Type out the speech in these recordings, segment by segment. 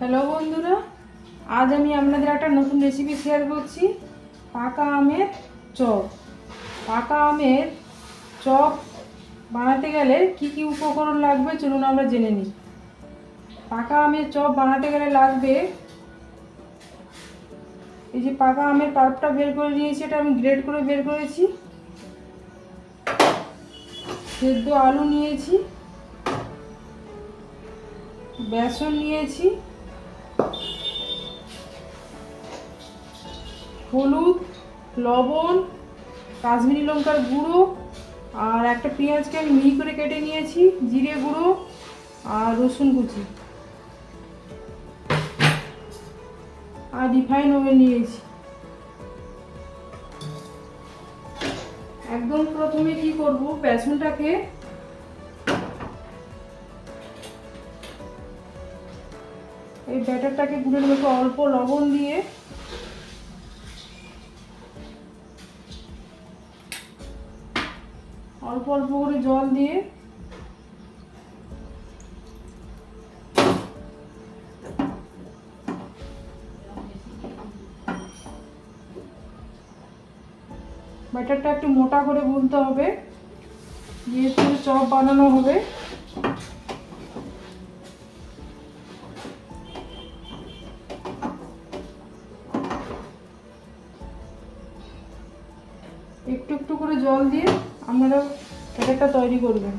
Hello বন্ধুরা, আজ আমি আপনাদের একটা নতুন রেসিপি শেয়ার করছি। পাকা আমের চপ। পাকা আমের চপ বানাতে গেলে কি কি উপকরণ লাগবে চলুন আমরা জেনে নিই। পাকা আমের চপ বানাতে গেলে লাগবে, এই যে পাকা আমের পাল্পটা বের করে নিয়েছি, এটা আমি গ্রেড করে বের করেছি। সেদ্ধ আলু নিয়েছি, বেসন নিয়েছি, হলুদ, লবণ, কাশ্মীরি লঙ্কার গুঁড়ো, আর একটা পেঁয়াজকে আমি মিহি করে কেটে নিয়েছি, জিরে গুঁড়ো আর রসুন কুচি, আর রিফাইন অয়েল নিয়েছি। একদম প্রথমে কি করব, বেসনটাকে এই ব্যাটারটাকে গুলে নেব অল্প লবণ দিয়ে। অল্প অল্প করে জল দিয়ে ব্যাটারটা একটু মোটা করে গুলতে হবে, যেহেতু চপ বানানো হবে। একটু একটু করে জল দিয়ে আপনারা ব্যাটারটা তৈরি করবেন।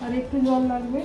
আর একটু জল লাগবে।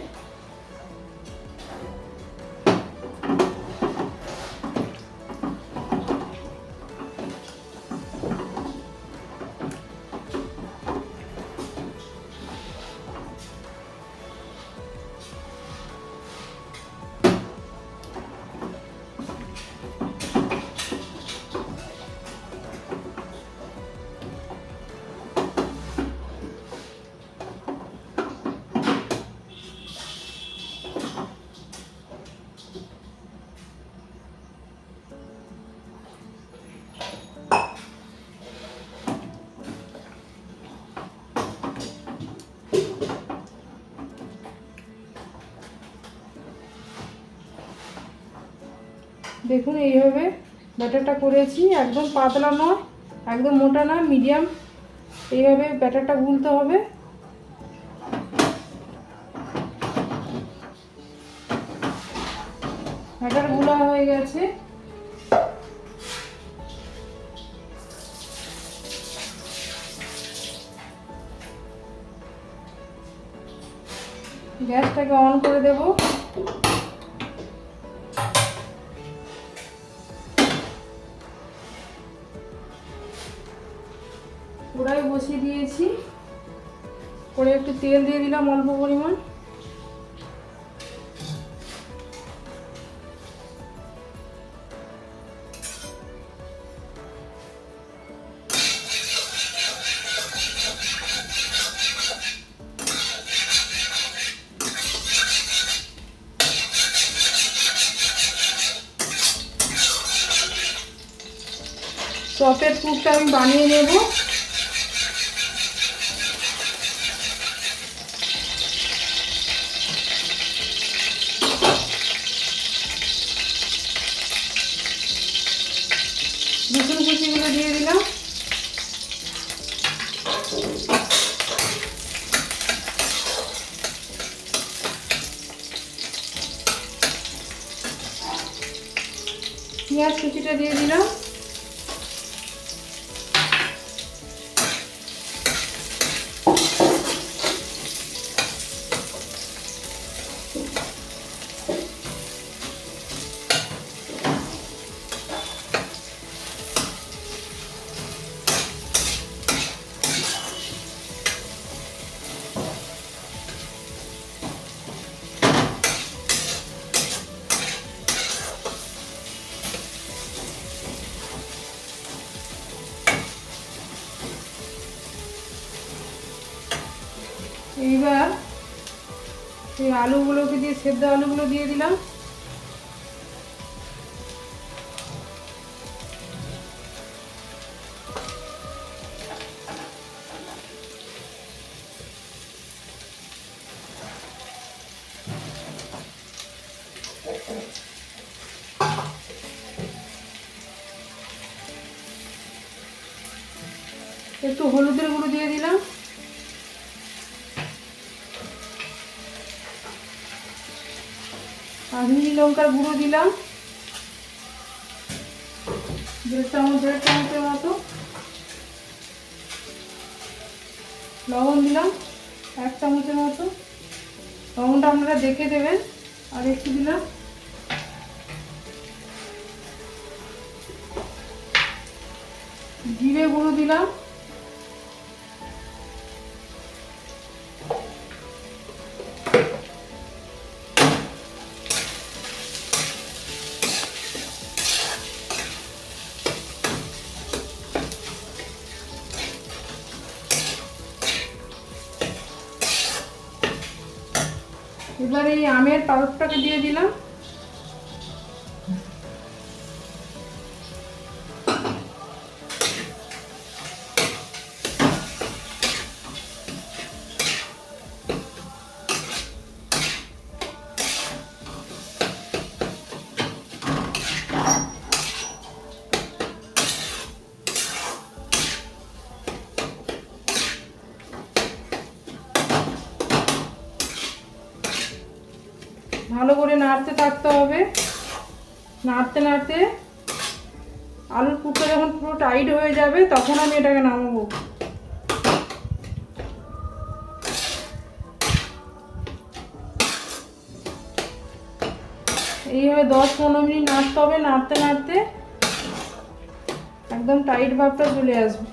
দেখুন এইভাবে ব্যাটারটা করেছি, একদম পাতলা নয়, একদম মোটা না, মিডিয়াম। এইভাবে ব্যাটারটা গুলতে হবে। ব্যাটার গুলা হয়ে গেছে। গ্যাসটাকে অন করে দেব। কড়াই বসিয়ে দিয়েছি, করে একটু তেল দিয়ে দিলাম অল্প পরিমাণ। চপের পুরটা আমি বানিয়ে নেব। রসুন কুচিগুলো দিয়ে দিলাম। পেঁয়াজ কুচিটা দিয়ে দিলাম। এইবার এই আলুগুলোকে দিয়ে সেদ্ধ আলুগুলো দিয়ে দিলাম। একটু হলুদের গুঁড়ো দিয়ে দিলাম। কাশ্মীরি লঙ্কার গুঁড়ো দিলাম 1.5 চামচের মতো। লবণ দিলাম 1 চামচের মতো। লবণটা আপনারা দেখে দেবেন। আর একটু দিলাম জিরে গুঁড়ো দিলাম। এবার এই আমের পাল্পটাকে দিয়ে দিলাম। ভালো করে নাড়তে থাকতে হবে। নাড়তে নাড়তে আলুর পুরটা যখন পুরো টাইট হয়ে যাবে তখন আমি এটাকে নামাবো। এইভাবে 10-15 মিনিট নাড়তে হবে। নাড়তে নাড়তে একদম টাইট ভাবটা চলে আসবে।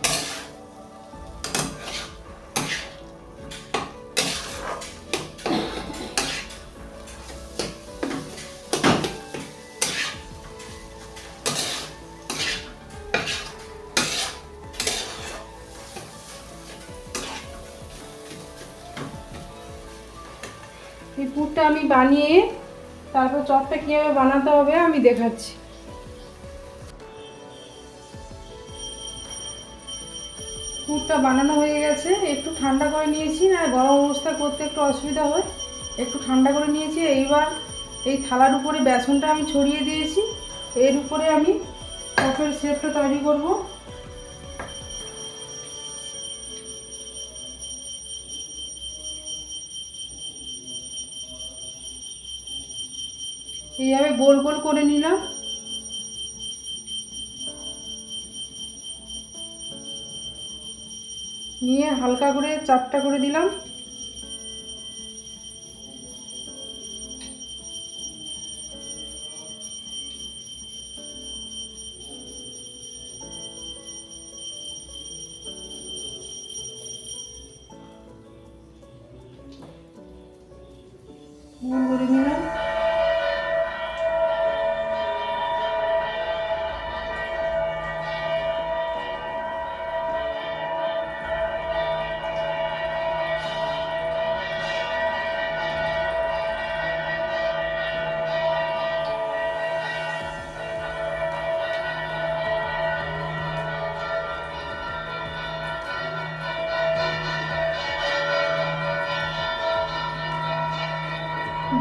এই পুরটা আমি বানিয়ে তারপর চপটা কীভাবে বানাতে হবে আমি দেখাচ্ছি। পুরটা বানানো হয়ে গেছে। একটু ঠান্ডা করে নিয়েছি, না গরম অবস্থা করতে একটু অসুবিধা হয়, একটু ঠান্ডা করে নিয়েছি। এইবার এই থালার উপরে বেসনটা আমি ছড়িয়ে দিয়েছি। এর উপরে আমি চপের শেপটা তৈরি করব। এইভাবে গোল গোল করে নিলাম। নিয়ে হালকা করে চাপটা করে দিলাম। গোল করে নিলাম।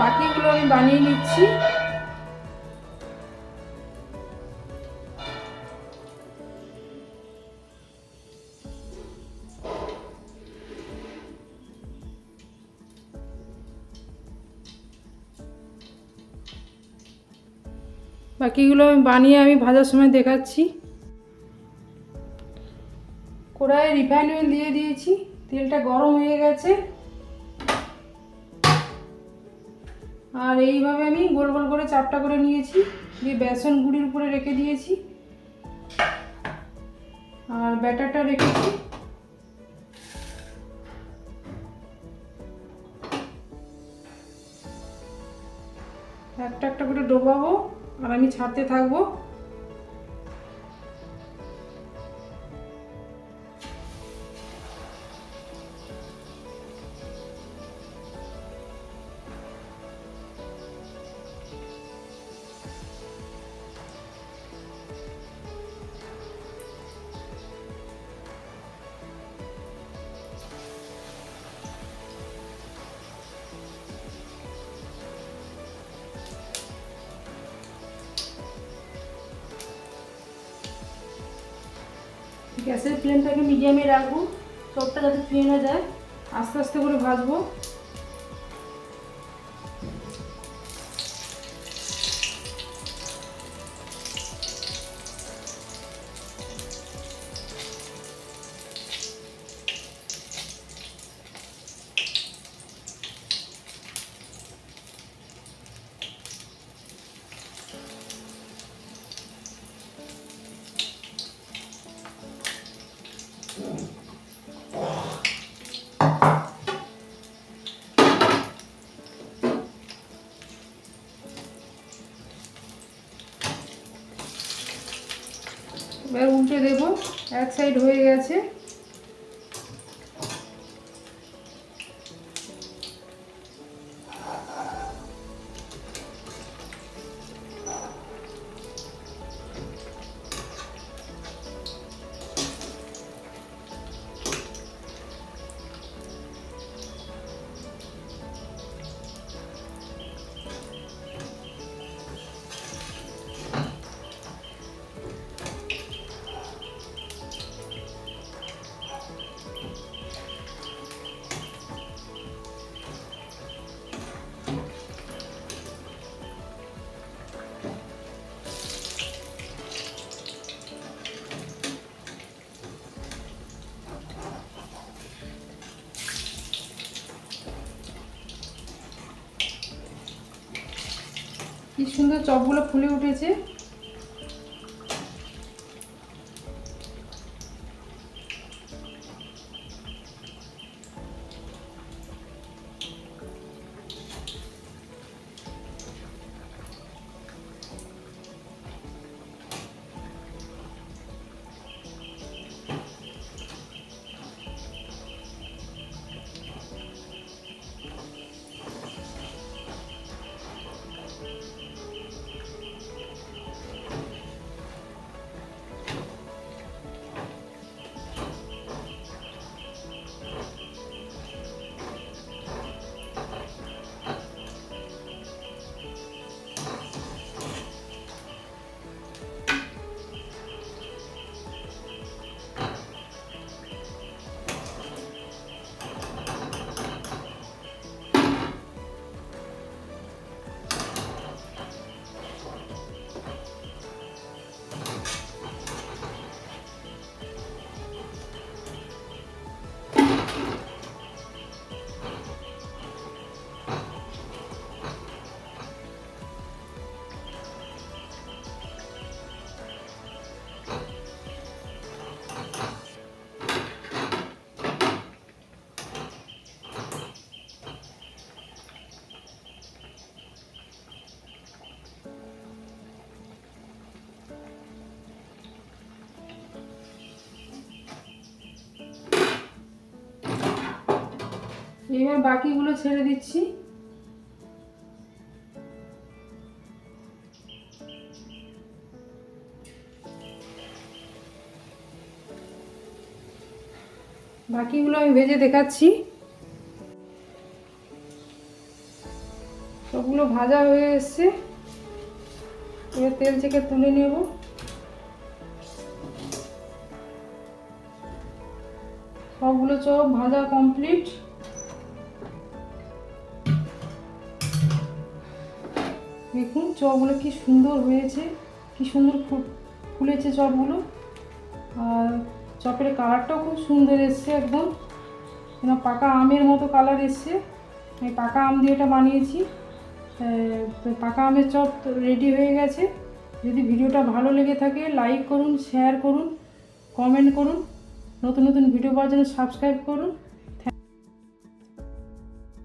বাকিগুলো আমি বানিয়ে নিচ্ছি। বাকিগুলো আমি বানিয়ে আমি ভাজার সময় দেখাচ্ছি। কড়াইয়ে রিফাইন অয়েল দিয়ে দিয়েছি। তেলটা গরম হয়ে গেছে। আর এইভাবে আমি গোল গোল করে চাপটা করে নিয়েছি, দিয়ে বেসন গুঁড়ির উপরে রেখে দিয়েছি আর ব্যাটারটা রেখেছি। একটা একটা করে ডোবাবো আর আমি ছাড়তে থাকবো। গ্যাসের ফ্লেমটাকে মিডিয়ামে রাখবো, চপটা যাতে পুড়ে না যায়। আস্তে আস্তে করে ভাজবো। এবার উল্টে দেবো। এক সাইড হয়ে গেছে। কি সুন্দর চপগুলো ফুলে উঠেছে। এবার বাকিগুলো ছেড়ে দিচ্ছি। বাকিগুলো আমি ভেজে দেখাচ্ছি। সবগুলো ভাজা হয়ে এসছে। এবার তেল থেকে তুলে নেব। সবগুলো চপ ভাজা কমপ্লিট। দেখুন চপগুলো কি সুন্দর হয়েছে, কি সুন্দর ফুলেছে চপগুলো। আর চপের কালারটাও খুব সুন্দর এসছে, একদম পাকা আমের মতো কালার এসছে। আমি পাকা আম দিয়ে এটা বানিয়েছি। তো পাকা আমের চপ রেডি হয়ে গেছে। যদি ভিডিওটা ভালো লেগে থাকে লাইক করুন, শেয়ার করুন, কমেন্ট করুন। নতুন নতুন ভিডিও পাওয়ার জন্য সাবস্ক্রাইব করুন।